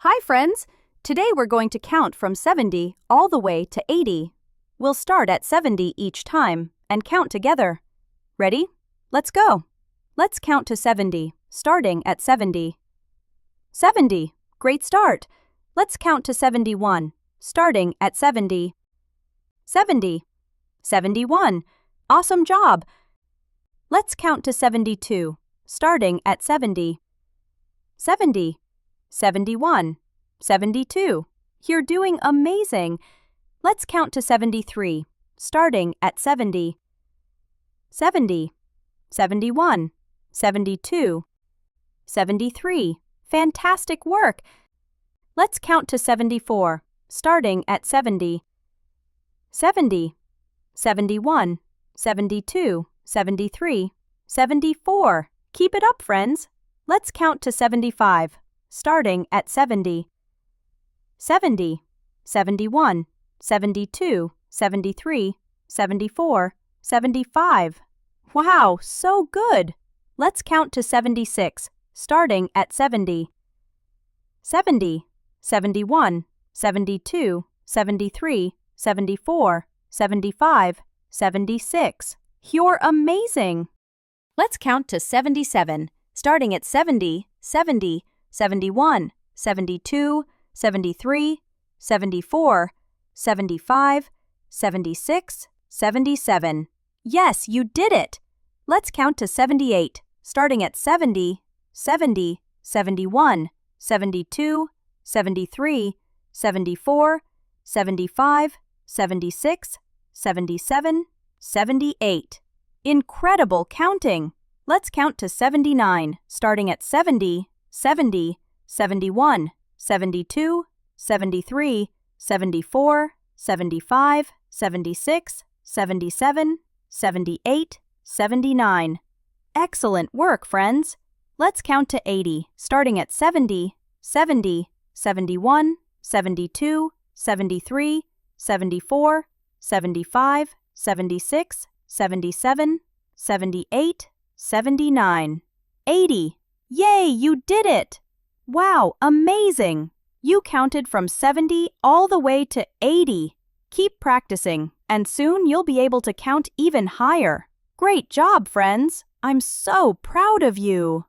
Hi friends! Today we're going to count from 70 all the way to 80. We'll start at 70 each time and count together. Ready? Let's go! Let's count to 70, starting at 70. 70. Great start! Let's count to 71, starting at 70. 70. 71. Awesome job! Let's count to 72, starting at 70. 70. 71. 72. You're doing amazing! Let's count to 73, starting at 70. 70. 71. 72. 73. Fantastic work! Let's count to 74, starting at 70. 70. 71. 72. 73. 74. Keep it up, friends! Let's count to 75, starting at 70. 70. 71. 72. 73. 74. 75. Wow, so good! Let's count to 76, starting at 70. 70. 71. 72. 73. 74. 75. 76. You're amazing! Let's count to 77, starting at 70, 70, 71, 72, 73, 74, 75, 76, 77. Yes, you did it! Let's count to 78, starting at 70, 70, 71, 72, 73, 74, 75, 76, 77, 78. Incredible counting! Let's count to 79, starting at 70, 70, 71, 72, 73, 74, 75, 76, 77, 78, 79. Excellent work, friends! Let's count to 80, starting at 70, 70, 71, 72, 73, 74, 75, 76, 77, 78, 79. 80. Yay, you did it! Wow, amazing! You counted from 70 all the way to 80. Keep practicing, and soon you'll be able to count even higher. Great job, friends! I'm so proud of you!